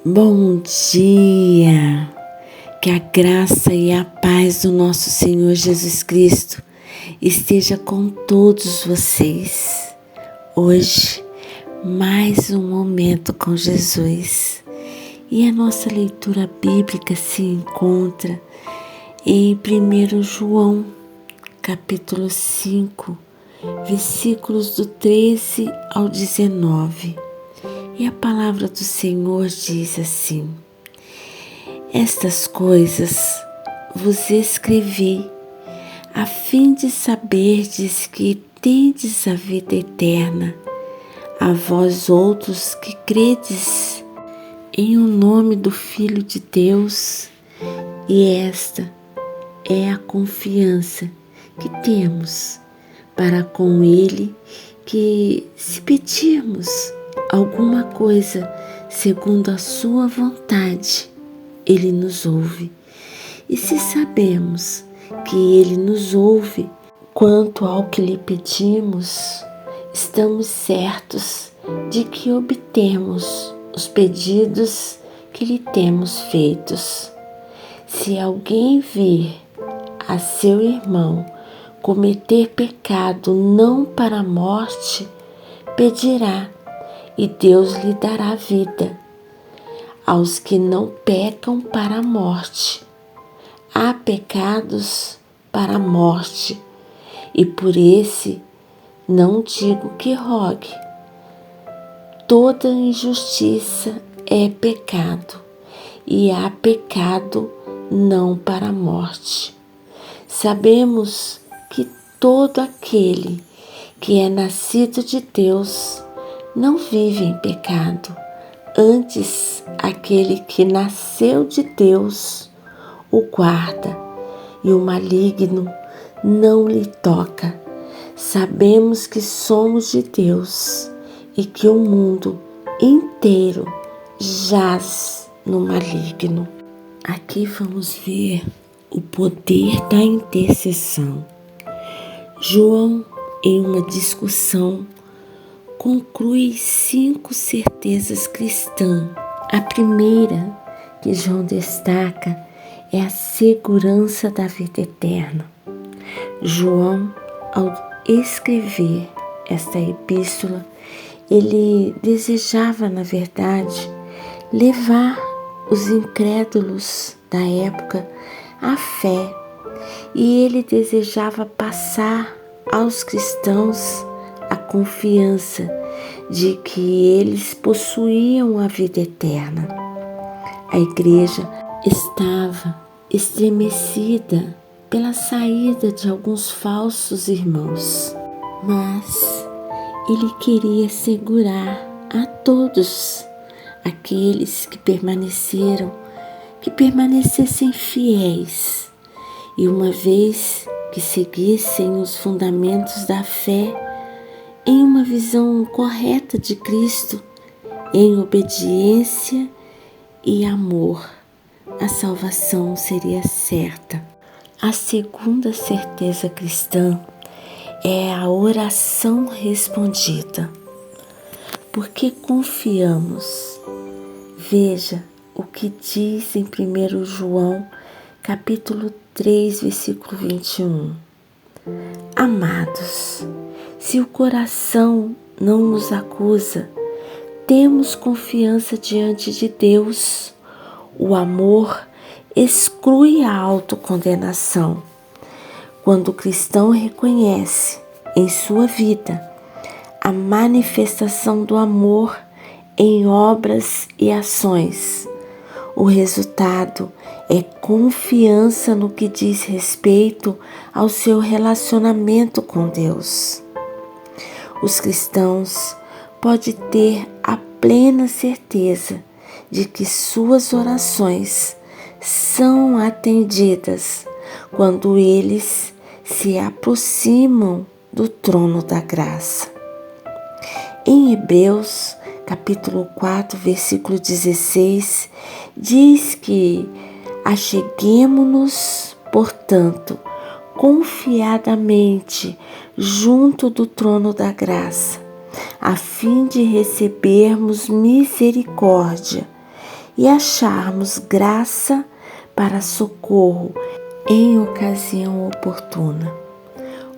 Bom dia! Que a graça e a paz do nosso Senhor Jesus Cristo esteja com todos vocês. Hoje, mais um momento com Jesus. E a nossa leitura bíblica se encontra em 1 João, capítulo 5, versículos do 13 ao 19. E a palavra do Senhor diz assim: Estas coisas vos escrevi, a fim de saberdes que tendes a vida eterna, a vós outros que credes em o nome do Filho de Deus. E esta é a confiança que temos para com Ele, que se pedirmos alguma coisa segundo a sua vontade, Ele nos ouve. E se sabemos que Ele nos ouve quanto ao que lhe pedimos, estamos certos de que obtemos os pedidos que lhe temos feitos. Se alguém vir a seu irmão cometer pecado não para a morte, pedirá, e Deus lhe dará vida. Aos que não pecam para a morte, há pecados para a morte, e por esse não digo que rogue. Toda injustiça é pecado, e há pecado não para a morte. Sabemos que todo aquele que é nascido de Deus não vive em pecado. Antes, aquele que nasceu de Deus o guarda, e o maligno não lhe toca. Sabemos que somos de Deus e que o mundo inteiro jaz no maligno. Aqui vamos ver o poder da intercessão. João, em uma discussão, conclui 5 certezas cristãs. A primeira que João destaca é a segurança da vida eterna. João, ao escrever esta epístola, ele desejava, na verdade, levar os incrédulos da época à fé, e ele desejava passar aos cristãos a confiança de que eles possuíam a vida eterna. A igreja estava estremecida pela saída de alguns falsos irmãos, mas ele queria segurar a todos aqueles que permanecessem fiéis, e uma vez que seguissem os fundamentos da fé, em uma visão correta de Cristo, em obediência e amor, a salvação seria certa. A segunda certeza cristã é a oração respondida. Porque confiamos. Veja o que diz em 1 João, capítulo 3, versículo 21. Amados, se o coração não nos acusa, temos confiança diante de Deus. O amor exclui a autocondenação. Quando o cristão reconhece em sua vida a manifestação do amor em obras e ações, o resultado é confiança no que diz respeito ao seu relacionamento com Deus. Os cristãos podem ter a plena certeza de que suas orações são atendidas quando eles se aproximam do trono da graça. Em Hebreus, capítulo 4, versículo 16, diz que acheguemo-nos, portanto, confiadamente junto do trono da graça, a fim de recebermos misericórdia e acharmos graça para socorro em ocasião oportuna.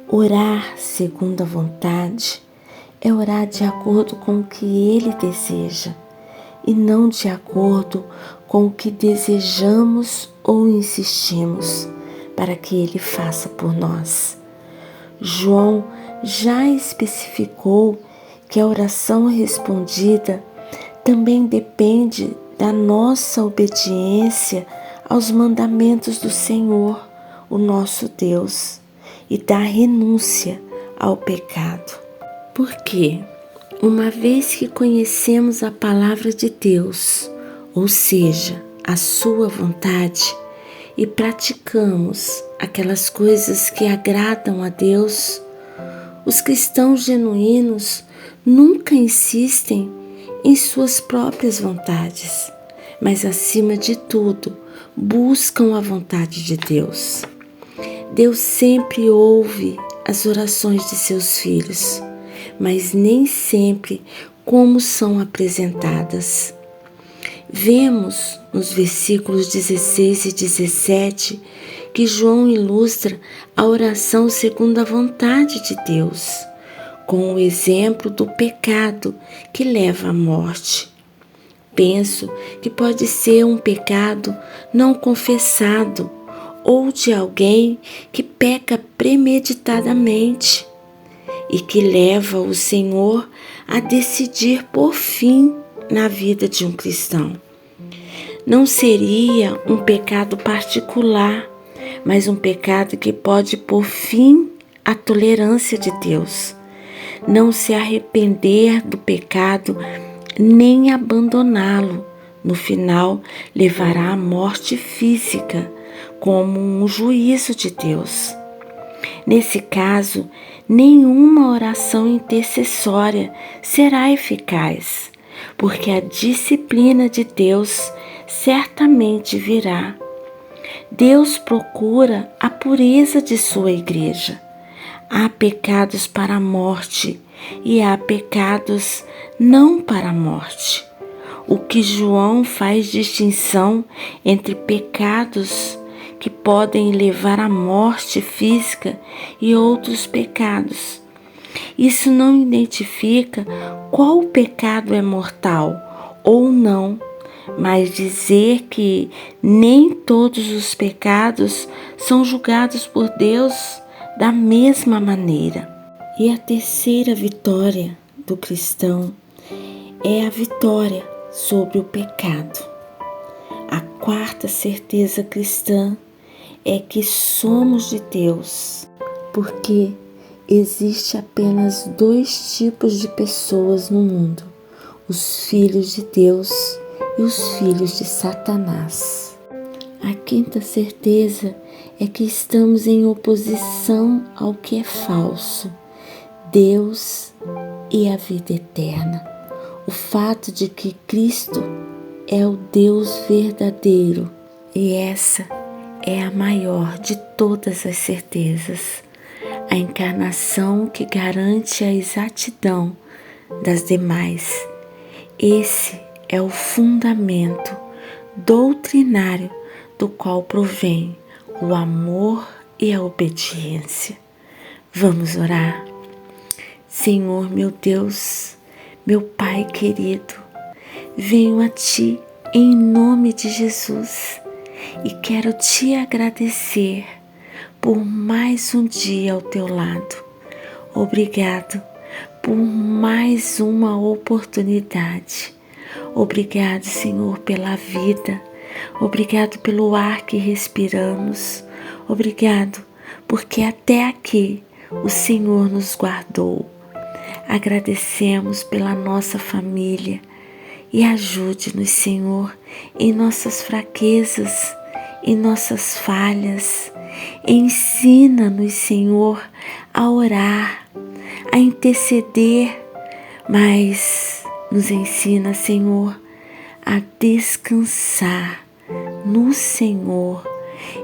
Orar segundo a vontade é orar de acordo com o que Ele deseja e não de acordo com o que desejamos ou insistimos para que Ele faça por nós. João já especificou que a oração respondida também depende da nossa obediência aos mandamentos do Senhor, o nosso Deus, e da renúncia ao pecado. Por quê? Uma vez que conhecemos a palavra de Deus, ou seja, a sua vontade, e praticamos aquelas coisas que agradam a Deus, os cristãos genuínos nunca insistem em suas próprias vontades, mas acima de tudo, buscam a vontade de Deus. Deus sempre ouve as orações de seus filhos, mas nem sempre como são apresentadas. Vemos nos versículos 16 e 17 que João ilustra a oração segundo a vontade de Deus, com o exemplo do pecado que leva à morte. Penso que pode ser um pecado não confessado ou de alguém que peca premeditadamente e que leva o Senhor a decidir por fim na vida de um cristão. Não seria um pecado particular, mas um pecado que pode pôr fim à tolerância de Deus. Não se arrepender do pecado nem abandoná-lo, no final levará à morte física, como um juízo de Deus. Nesse caso, nenhuma oração intercessória será eficaz, porque a disciplina de Deus certamente virá. Deus procura a pureza de sua igreja. Há pecados para a morte e há pecados não para a morte. O que João faz distinção entre pecados que podem levar à morte física e outros pecados. Isso não identifica qual pecado é mortal ou não, mas dizer que nem todos os pecados são julgados por Deus da mesma maneira. E a terceira vitória do cristão é a vitória sobre o pecado. A quarta certeza cristã é que somos de Deus, porque existe apenas 2 tipos de pessoas no mundo: os filhos de Deus e os filhos de Satanás. A quinta certeza é que estamos em oposição ao que é falso, Deus e a vida eterna. O fato de que Cristo é o Deus verdadeiro, e essa é a maior de todas as certezas, a encarnação que garante a exatidão das demais. Esse é o fundamento doutrinário do qual provém o amor e a obediência. Vamos orar. Senhor, meu Deus, meu Pai querido, venho a Ti em nome de Jesus e quero Te agradecer por mais um dia ao Teu lado. Obrigado por mais uma oportunidade. Obrigado, Senhor, pela vida. Obrigado pelo ar que respiramos. Obrigado porque até aqui o Senhor nos guardou. Agradecemos pela nossa família e ajude-nos, Senhor, em nossas fraquezas, em nossas falhas. Ensina-nos, Senhor, a orar, a interceder, mas nos ensina, Senhor, a descansar no Senhor.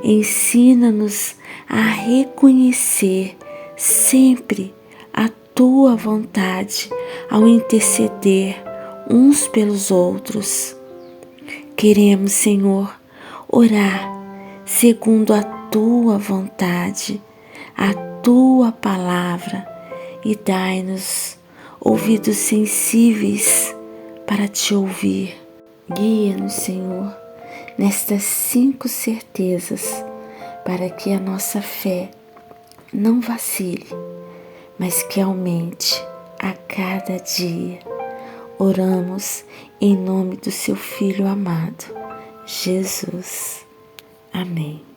Ensina-nos a reconhecer sempre a Tua vontade ao interceder uns pelos outros. queremos, Senhor, orar segundo a Tua vontade, a Tua palavra, e dai-nos ouvidos sensíveis para Te ouvir. Guia-nos, Senhor, nestas 5 certezas, para que a nossa fé não vacile, mas que aumente a cada dia. Oramos em nome do Seu Filho amado, Jesus. Amém.